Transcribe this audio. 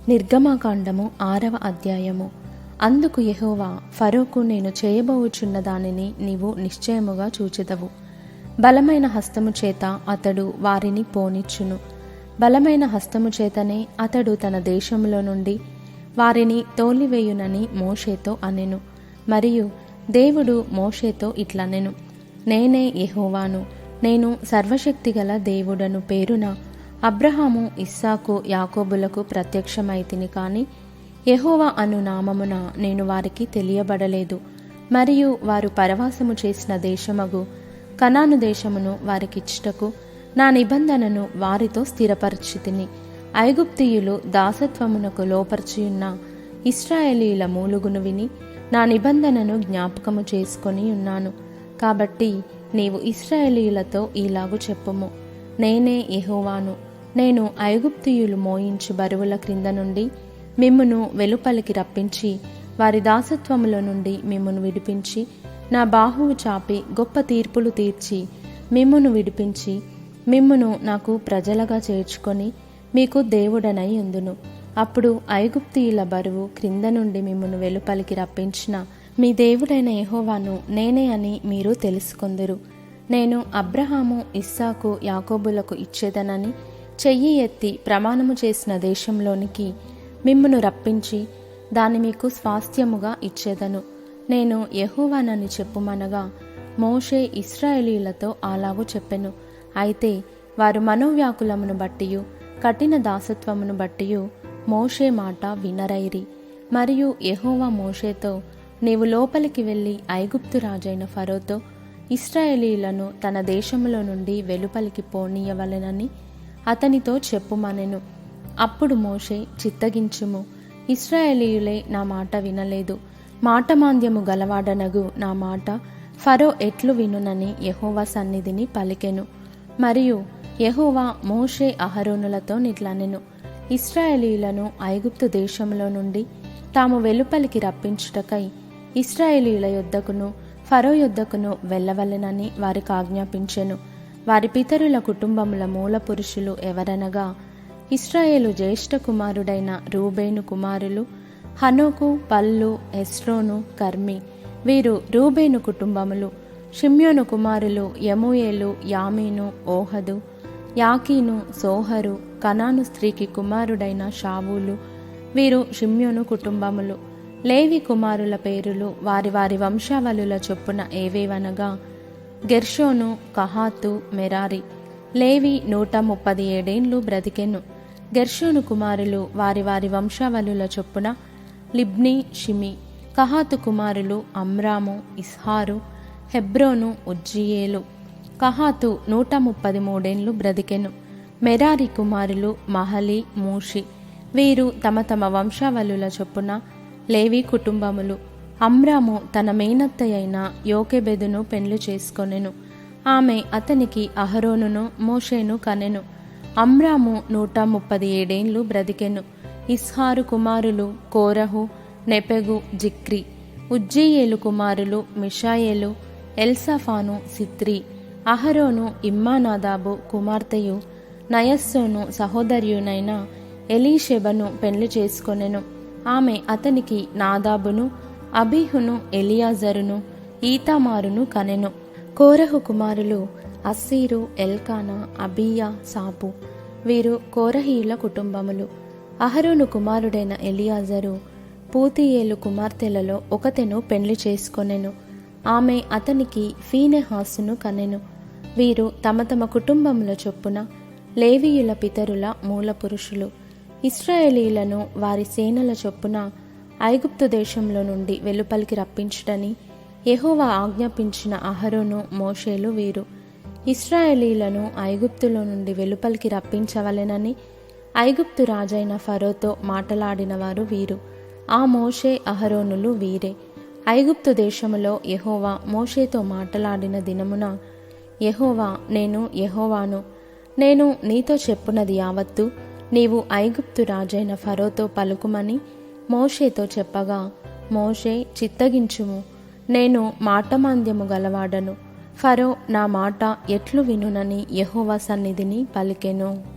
నిర్గమకాండము 6వ అధ్యాయము. అందుకు యెహోవా ఫరోకు, నేను చేయబోచున్న దానిని నీవు నిశ్చయముగా చూచెదవు. బలమైన హస్తము చేత అతడు వారిని పోనిచ్చును. బలమైన హస్తము చేతనే అతడు తన దేశములో నుండి వారిని తోలివేయునని మోషేతో అనెను. మరియు దేవుడు మోషేతో ఇట్లనెను, నేనే యెహోవాను, నేను సర్వశక్తిగల దేవుడను పేరున అబ్రహాము, ఇస్సాకు, యాకోబులకు ప్రత్యక్షమైతిని కాని యెహోవా అను నామమున నేను వారికి తెలియబడలేదు. మరియు వారు పరవాసము చేసిన దేశమగు కనాను దేశమును వారికిచ్చుటకు నా నిబంధనను వారితో స్థిరపరచితిని. ఐగుప్తీయులు దాసత్వమునకు లోపర్చియున్న ఇశ్రాయేలీయుల మూలుగును విని నా నిబంధనను జ్ఞాపకము చేసుకొని ఉన్నాను. కాబట్టి నీవు ఇశ్రాయేలీయులతో ఈలాగు చెప్పుము, నేనే యెహోవాను, నేను ఐగుప్తీయులు మోయించు బరువుల క్రింద నుండి మిమ్మును వెలుపలికి రప్పించి వారి దాసత్వములో నుండి మిమ్మును విడిపించి నా బాహువు చాపి గొప్ప తీర్పులు తీర్చి మిమ్మును విడిపించి మిమ్మును నాకు ప్రజలుగా చేర్చుకొని మీకు దేవుడనై ఉందును. అప్పుడు ఐగుప్తీయుల బరువు క్రింద నుండి మిమ్మును వెలుపలికి రప్పించిన మీ దేవుడైన యెహోవాను నేనే అని మీరు తెలుసుకొందురు. నేను అబ్రహాము, ఇస్సాకు, యాకోబులకు ఇచ్చేదనని చెయ్యి ఎత్తి ప్రమాణము చేసిన దేశంలోనికి మిమ్మును రప్పించి దాన్ని మీకు స్వాస్థ్యముగా ఇచ్చేదను. నేను యెహోవానని చెప్పుమనగా మోషే ఇశ్రాయేలీయులతో అలాగూ చెప్పెను. అయితే వారు మనోవ్యాకులమును బట్టియు కఠిన దాసత్వమును బట్టియు మోషే మాట వినరైరి. మరియు యెహోవా మోషేతో, నీవు లోపలికి వెళ్ళి ఐగుప్తు రాజైన ఫరోతో ఇశ్రాయేలీయులను తన దేశములో నుండి వెలుపలికి పోనీయవలెనని అతనితో చెప్పుమనెను. అప్పుడు మోషే, చిత్తగించుము, ఇశ్రాయేలీయులే నా మాట వినలేదు, మాటమాంద్యము గలవాడనగు నా మాట ఫరో ఎట్లు వినునని యెహోవా సన్నిధిని పలికెను. మరియు యెహోవా మోషే అహరోనులతో నిట్లనెను, ఇశ్రాయేలీయులను ఐగుప్తు దేశంలో నుండి తాము వెలుపలికి రప్పించుటకై ఇశ్రాయేలీయుల యొద్దకును ఫరో యొద్దకును వెళ్ళవలెనని వారికి ఆజ్ఞాపించెను. వారి పితరుల కుటుంబముల మూల పురుషులు ఎవరనగా ఇశ్రాయేలు జ్యేష్ఠ కుమారుడైన రూబేను కుమారులు హనోకు, పల్లు, హెస్రోను, కర్మి. వీరు రూబేను కుటుంబములు. షిమ్యోను కుమారులు యమూయేలు, యామీను, ఓహదు, యాకీను, సోహరు, కనాను స్త్రీకి కుమారుడైన షావూలు. వీరు షిమ్యోను కుటుంబములు. లేవి కుమారుల పేరులు వారి వారి వంశావళుల చొప్పున ఏవేవనగా గెర్షోను, కహాతు, మెరారి. లేవి 137 ఏండ్లు బ్రతికెను. గెర్షోను కుమారులు వారి వారి వంశావళుల చొప్పున లిబ్నీ, షిమి. కహాతు కుమారులు అమ్రాము, ఇస్హారు, హెబ్రోను, ఉజ్జీయేలు. కహాతు 133 ఏండ్లు బ్రతికెను. మెరారి కుమారులు మహలి, మూషి. వీరు తమ తమ వంశావళుల చొప్పున లేవి కుటుంబములు. అమ్రాము తన మేనత్తయైన యోకెబెదును పెండ్లి చేసుకొనెను. ఆమె అతనికి అహరోనును మోషేను కనెను. అమ్రాము 137 ఏండ్లు బ్రతికెను. ఇస్హారు కుమారులు కోరహు, నెపెగు, జిక్రి. ఉజ్జీయేలు కుమారులు మిషాయేలు, ఎల్సాఫాను, సిత్రి. అహరోను ఇమ్మానాదాబు కుమార్తెయు నయస్సోను సహోదర్యునైన ఎలీషెబను పెండ్లి చేసుకొనెను. ఆమె అతనికి నాదాబును, అబీహును, ఎలియాజరును, ఈతామారును కనెను. కోరహు కుమారులు అస్సీరు, ఎల్కానా, అబీయా, సాపు. వీరు కోరహీయుల కుటుంబములు. అహరోను కుమారుడైన ఎలియాజరు పూతియేలు కుమార్తెలలో ఒకతెను పెండ్లి చేసుకొనెను. ఆమె అతనికి ఫీనెహాసును కనెను. వీరు తమ తమ కుటుంబముల చొప్పున లేవీయుల పితరుల మూల పురుషులు. ఇశ్రాయేలీయులను వారి సేనల చొప్పున ఐగుప్తు దేశంలో నుండి వెలుపలికి రప్పించుటని యెహోవా ఆజ్ఞాపించిన అహరోను, మోషేలు వీరు. ఇశ్రాయేలీయులను ఐగుప్తులో నుండి వెలుపలికి రప్పించవలెనని ఐగుప్తు రాజైన ఫరోతో మాటలాడిన వారు వీరు. ఆ మోషే, అహరోనులు వీరే. ఐగుప్తు దేశములో యెహోవా మోషేతో మాటలాడిన దినమున యెహోవా, నేను యెహోవాను, నేను నీతో చెప్పునది యావత్తు నీవు ఐగుప్తు రాజైన ఫరోతో పలుకుమని మోషేతో చెప్పగా, మోషే, చిత్తగించుము, నేను మాటమాంద్యము గలవాడను, ఫరో నా మాట ఎట్లు వినునని యెహోవా సన్నిధిని పలికెను.